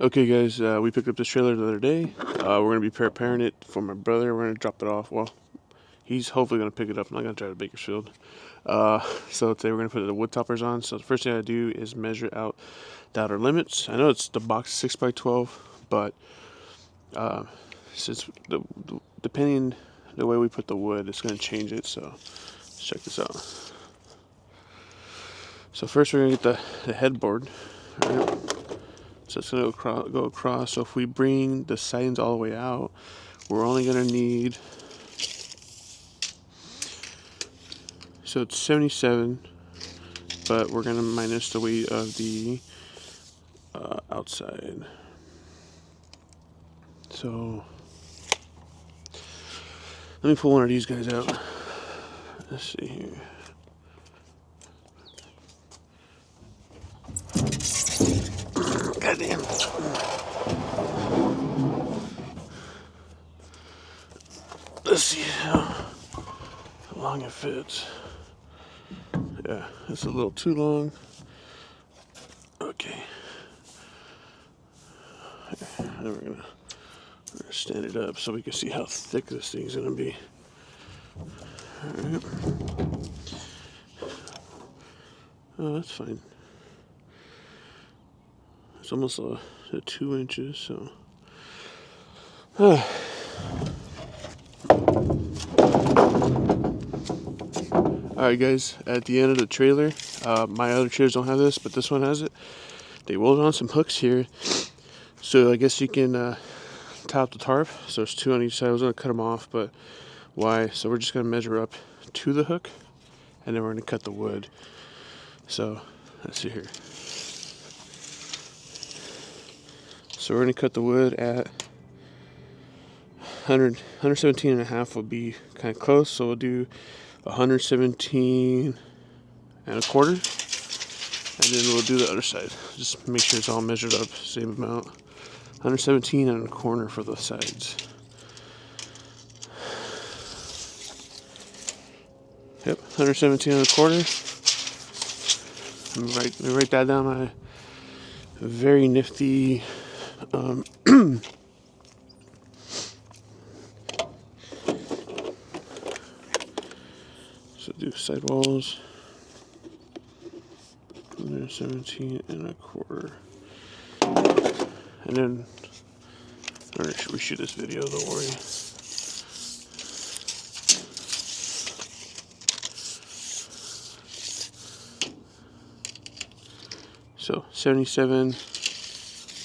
Okay guys, we picked up this trailer the other day. We're going to be preparing it for my brother. We're going to drop it off. Well, he's hopefully going to pick it up. I'm not going to drive to Bakersfield. So today we're going to put the wood toppers on. So the first thing I do is measure out the outer limits. I know it's the box 6x12, but since depending the way we put the wood, it's going to change it. So let's check this out. So first we're going to get the headboard. Right? So it's going to go across. So if we bring the sidings all the way out, we're only going to need, so it's 77, but we're going to minus the weight of the outside. So let me pull one of these guys out. Let's see here. God damn. Let's see how long it fits. Yeah, it's a little too long. Okay. Then we're gonna stand it up so we can see how thick this thing's gonna be. Alright. Oh, that's fine. It's almost a 2 inches, so. Alright guys, at the end of the trailer, my other trailers don't have this, but this one has it. They welded on some hooks here, so I guess you can top the tarp. So there's 2 on each side. I was going to cut them off, but why? So we're just going to measure up to the hook, and then we're going to cut the wood. So let's see here. So we're going to cut the wood at 117 and a half will be kind of close. So we'll do 117 and a quarter, and then we'll do the other side. Just make sure it's all measured up, same amount. 117 and a corner for the sides. Yep, 117 and a quarter. Let me write that down. My very nifty so do sidewalls. 117 and a quarter. And then I'm gonna reshoot this video, don't worry. So 77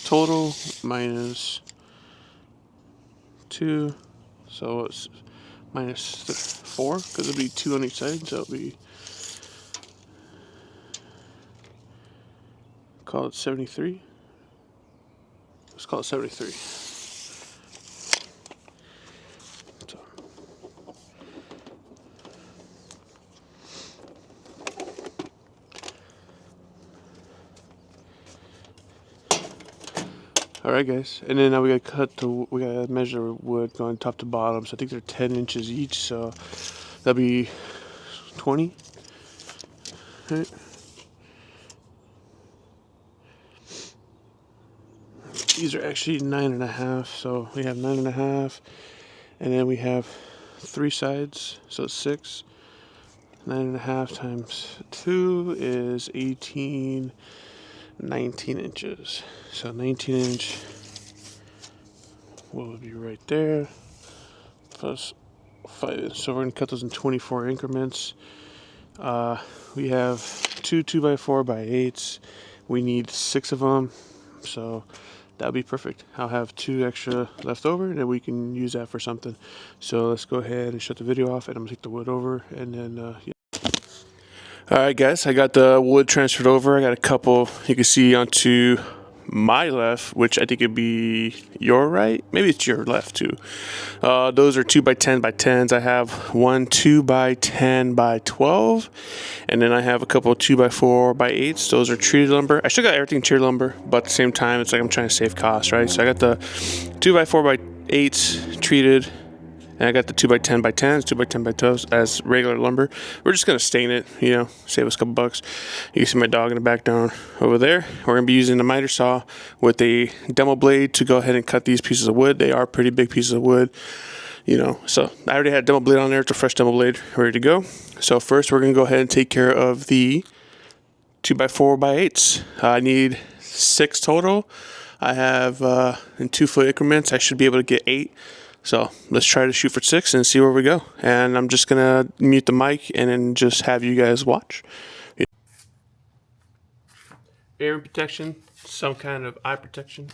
total minus 2, so it's minus 4 because it'll be 2 on each side, so it'll be, call it 73. Let's call it 73. So. All right, guys, and then now we gotta measure wood going top to bottom. So I think they're 10 inches each, so that'll be 20. Right. These are actually 9.5, so we have 9.5, and then we have 3 sides, so 6. 9.5 times 2 is 18, 19 inches. So 19 inch will be right there, plus 5 inch. So we're gonna cut those in 24 increments. We have 2 2x4x8s. We need 6 of them, so that'll be perfect. I'll have 2 extra left over, and then we can use that for something. So let's go ahead and shut the video off, and I'm gonna take the wood over, and then yeah. Alright guys, I got the wood transferred over. I got a couple you can see onto my left, which I think it'd be your right. Maybe it's your left too. Those are 2x10x10s. I have one 2x10x12, and then I have a couple 2x4x8s. Those are treated lumber. I still got everything treated lumber, but at the same time, it's like I'm trying to save costs, right? So I got the 2x4x8s treated, And I got the 2x10x10s, 2x10x12s as regular lumber. We're just gonna stain it, you know, save us a couple bucks. You can see my dog in the back down over there. We're gonna be using the miter saw with a demo blade to go ahead and cut these pieces of wood. They are pretty big pieces of wood, you know. So I already had a demo blade on there. It's a fresh demo blade ready to go. So first we're gonna go ahead and take care of the 2x4x8s. I need 6 total. I have in 2 foot increments. I should be able to get 8. So let's try to shoot for 6 and see where we go. And I'm just gonna mute the mic and then just have you guys watch. Ear protection, some kind of eye protection.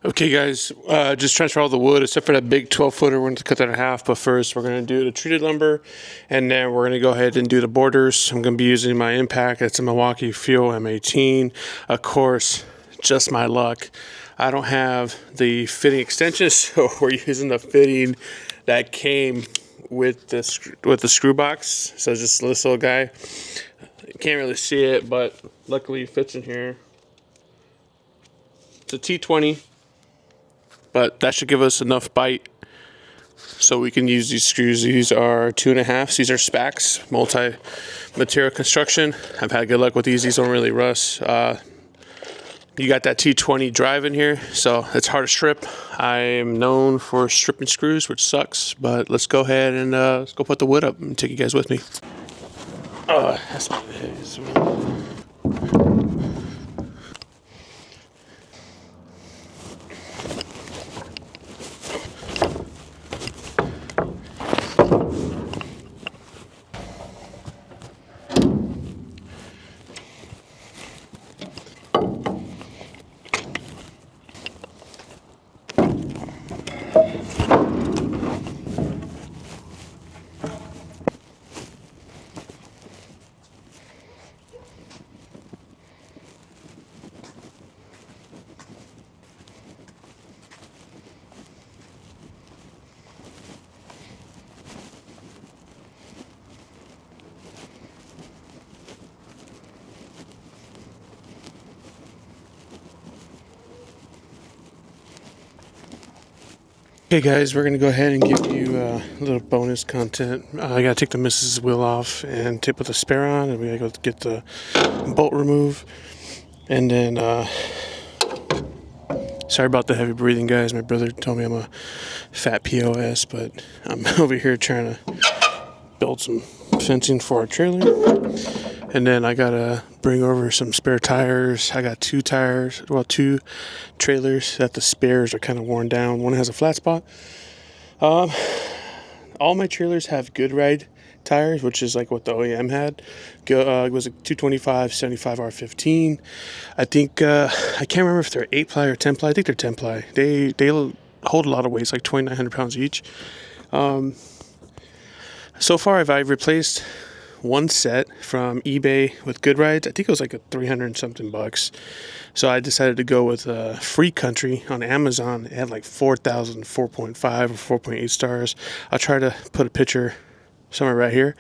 Okay guys, just transfer all the wood except for that big 12-footer. We're going to cut that in half, but first we're going to do the treated lumber, and then we're going to go ahead and do the borders. I'm going to be using my Impact. It's a Milwaukee Fuel M18. Of course, just my luck, I don't have the fitting extensions, so we're using the fitting that came with the screw box. So just this little guy. You can't really see it, but luckily it fits in here. It's a T20. But that should give us enough bite so we can use these screws. These are 2.5. These are Spax, multi-material construction. I've had good luck with these. These don't really rust. You got that T20 drive in here, so it's hard to strip. I am known for stripping screws, which sucks. But let's go ahead and let's go put the wood up and take you guys with me. That's my head. Okay guys, we're going to go ahead and give you a little bonus content. I got to take the missus wheel off and put the spare on, and we got to go get the bolt removed. And then, sorry about the heavy breathing guys. My brother told me I'm a fat POS, but I'm over here trying to build some fencing for our trailer. And then I got to bring over some spare tires. I got 2 tires, well, 2 trailers that the spares are kind of worn down. One has a flat spot. All my trailers have Good Ride tires, which is like what the OEM had. It was a 225 75 R15. I think, I can't remember if they're 8-ply or 10-ply. I think they're 10-ply. They hold a lot of weight, it's like 2,900 pounds each. So far, I've replaced 1 set from eBay with Good Rides. I think it was like a 300 and something bucks. So I decided to go with Free Country on Amazon. It had like 4,000, 4.5 or 4.8 stars. I'll try to put a picture somewhere right here.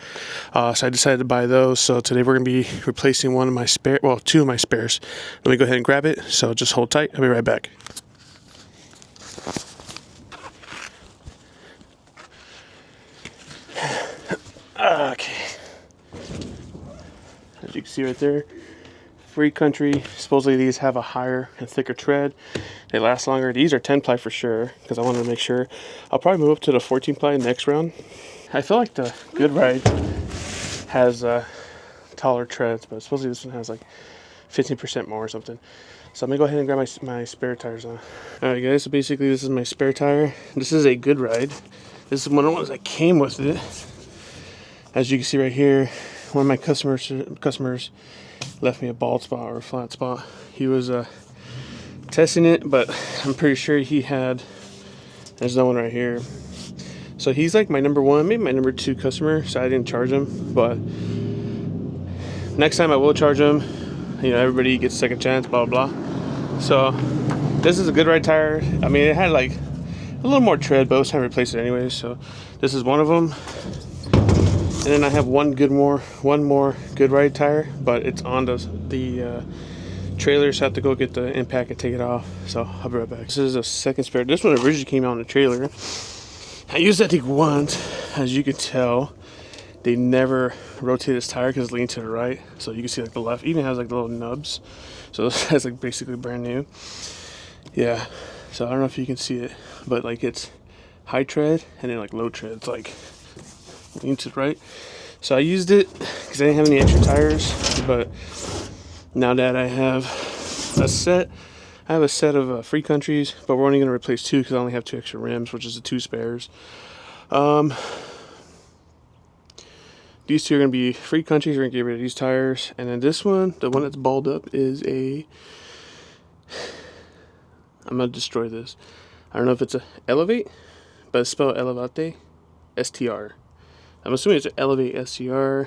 So I decided to buy those. So today we're going to be replacing 2 of my spares. Let me go ahead and grab it. So just hold tight. I'll be right back. Okay. As you can see right there, Free Country. Supposedly these have a higher and thicker tread. They last longer. These are 10-ply for sure, because I wanted to make sure. I'll probably move up to the 14-ply next round. I feel like the Good Ride has taller treads, but supposedly this one has like 15% more or something. So I'm gonna go ahead and grab my spare tires on. Alright guys, so basically this is my spare tire. This is a Good Ride. This is one of the ones that came with it. As you can see right here, one of my customers left me a bald spot or a flat spot. He was testing it, but I'm pretty sure he had, there's no one right here. So he's like my number 1, maybe my number 2 customer, so I didn't charge him. But next time I will charge them. You know, everybody gets a second chance, blah blah blah. So this is a good ride tire. I mean, it had like a little more tread, but I was trying to replace it anyways. So this is one of them. And then I have one more good ride tire, but it's on the trailer, so I have to go get the impact and take it off. So I'll be right back. This is a second spare. This one originally came out on the trailer. I used that thing once. As you can tell, they never rotate this tire because it's leaning to the right. So you can see like the left even has like the little nubs. So this is like basically brand new. Yeah. So I don't know if you can see it, but like it's high tread and then like low tread. It's like lean to the right. So I used it because I didn't have any extra tires, but now that I have a set of free countries, but we're only going to replace 2 because I only have 2 extra rims, which is the 2 spares. These 2 are going to be free countries. We're going to get rid of these tires, and then this one, the one that's balled up, is a. I'm going to destroy this. I don't know if it's a Elevate, but it's spelled Elevate, STR. I'm assuming it's an Elevate STR.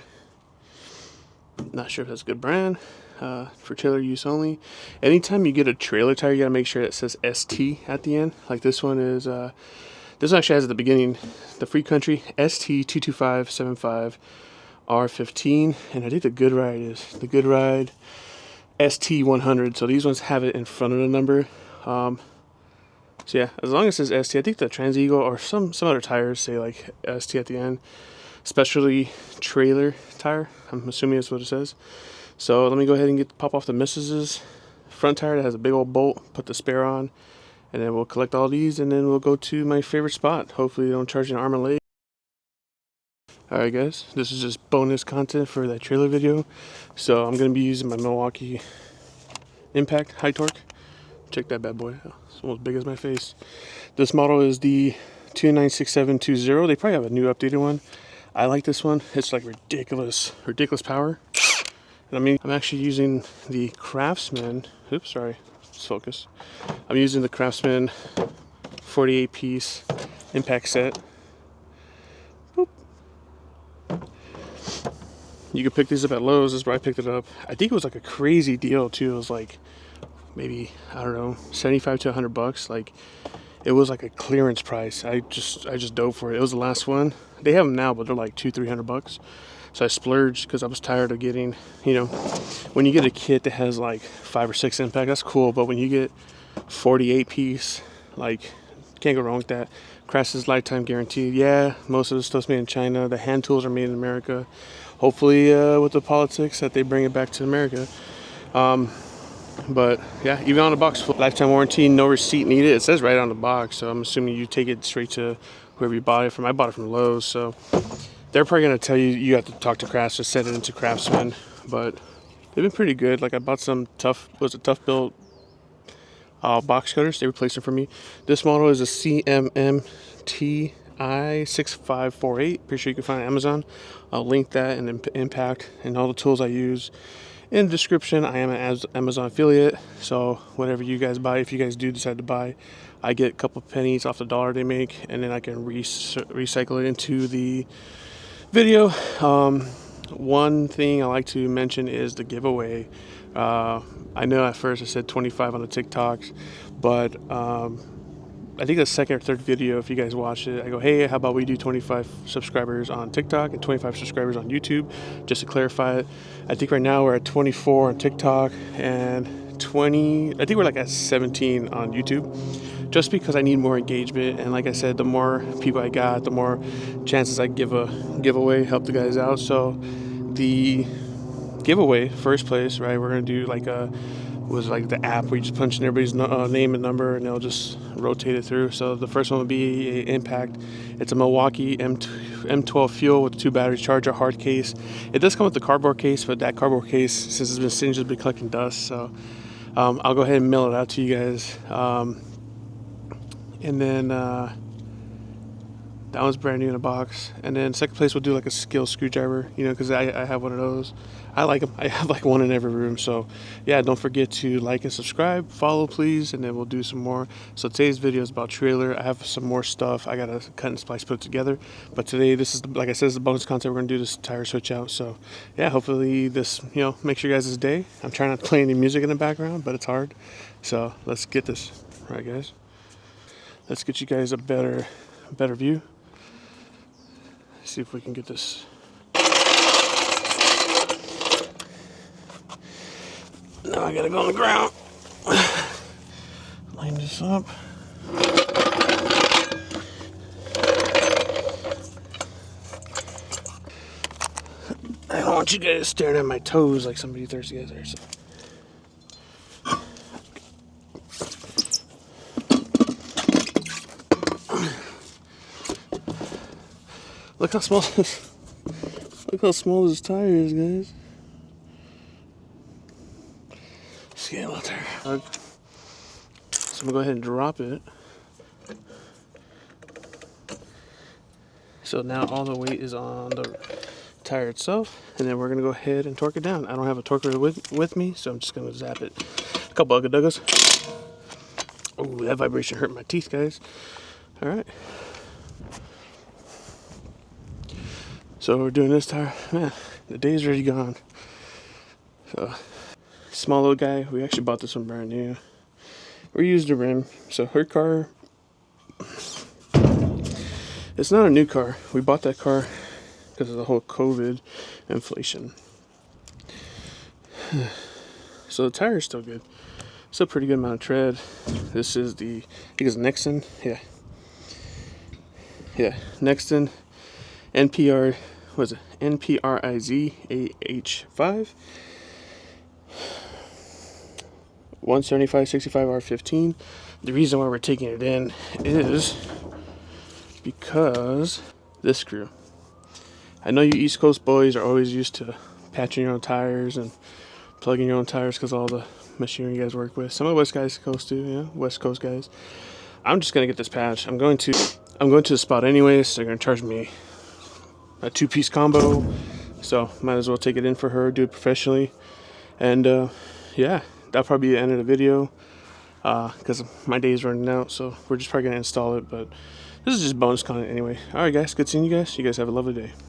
Not sure if that's a good brand. For trailer use only. Anytime you get a trailer tire, you gotta make sure it says ST at the end. Like this one is, this one actually has at the beginning the free country ST22575 R15, and I think the good ride is the good ride ST100. So these ones have it in front of the number. So yeah, as long as it says ST, I think the Trans Eagle or some other tires say like ST at the end. Especially trailer tire. I'm assuming that's what it says. So let me go ahead and pop off the Mrs.'s front tire that has a big old bolt, put the spare on, and then we'll collect all these, and then we'll go to my favorite spot. Hopefully they don't charge an arm and leg. Alright guys, this is just bonus content for that trailer video. So I'm going to be using my Milwaukee Impact High Torque. Check that bad boy. It's almost big as my face. This model is the 296720. They probably have a new updated one. I like this one. It's like ridiculous power. And I mean, I'm actually using the Craftsman. Oops, sorry. Let's focus. I'm using the Craftsman 48 piece impact set. Boop. You can pick these up at Lowe's. This is where I picked it up. I think it was like a crazy deal too. It was like maybe, I don't know, 75 to 100 bucks. Like it was like a clearance price. I just dove for it. It was the last one. They have them now, but they're like $200-300 bucks. So I splurged because I was tired of getting, you know, when you get a kit that has like 5 or 6 impact, that's cool. But when you get 48 piece, like, can't go wrong with that. Craftsman's lifetime guaranteed. Yeah, most of the stuff's made in China. The hand tools are made in America. Hopefully, with the politics, that they bring it back to America. But yeah, even on the box, lifetime warranty, no receipt needed. It says right on the box. So I'm assuming you take it straight to whoever you bought it from. I bought it from Lowe's, so they're probably going to tell you you have to talk to Crafts to set it into Craftsman, but they've been pretty good. Like I bought some tough built box cutters. They replaced them for me. This model is a CMMTI 6548. Pretty sure you can find it on Amazon. I'll link that and Impact and all the tools I use in the description. I am an Amazon affiliate, so whatever you guys buy, if you guys do decide to buy, I get a couple pennies off the dollar they make, and then I can recycle it into the video. One thing I like to mention is the giveaway. I know at first I said 25 on the TikToks, but I think the second or third video, if you guys watch it, I go, hey, how about we do 25 subscribers on TikTok and 25 subscribers on YouTube, just to clarify it. I think right now we're at 24 on TikTok and 20, I think we're like at 17 on YouTube, just because I need more engagement. And like I said, the more people I got, the more chances I give a giveaway, help the guys out. So the giveaway, first place, right, we're going to do like the app where you just punch in everybody's name and number, and they'll just rotate it through. So the first one will be a Impact. It's a Milwaukee M12 fuel with 2 batteries, charger, hard case. It does come with the cardboard case, but that cardboard case, since it's been singed, has been collecting dust. So I'll go ahead and mail it out to you guys. And then That one's brand new in a box. And then second place we'll do like a skill screwdriver, you know, because I have one of those. I like them. I have like one in every room. So yeah, don't forget to like and subscribe, follow please, and then we'll do some more. So today's video is about trailer. I have some more stuff I gotta cut and splice, put it together. But today, this is like I said, this is the bonus content. We're gonna do this tire switch out. So yeah, hopefully this, you know, makes your guys' day. I'm trying not to play any music in the background, but it's hard. So let's get this. All right, guys. Let's get you guys a better view. See if we can get this. Now I gotta go on the ground. Line this up. I don't want you guys staring at my toes like somebody thirsty guys there. So. Look how small this. Look how small this tire is, guys. Scale out there. So I'm gonna go ahead and drop it. So now all the weight is on the tire itself, and then we're gonna go ahead and torque it down. I don't have a torquer with me, so I'm just gonna zap it. A couple ugga duggas. Oh, that vibration hurt my teeth, guys. All right. So we're doing this tire. Man, the day's already gone. So, small little guy. We actually bought this one brand new. We used the rim. So her car, it's not a new car. We bought that car because of the whole COVID inflation. So the tire is still good. Still pretty good amount of tread. This is the, I think it's Nexon. Yeah, Nexon NPR, what is it? NPRIZ AH5. 175/65 R15. The reason why we're taking it in is because this screw. I know you East Coast boys are always used to patching your own tires and plugging your own tires because all the machinery you guys work with. Some of the West Coast do, yeah, West Coast guys. I'm just gonna get this patch. I'm going to the spot anyways. So they're gonna charge me a 2-piece combo. So might as well take it in for her, do it professionally, and yeah, that'll probably be the end of the video because my day's running out. So we're just probably gonna install it, but this is just bonus content anyway. All right, guys, good seeing you guys. You guys have a lovely day.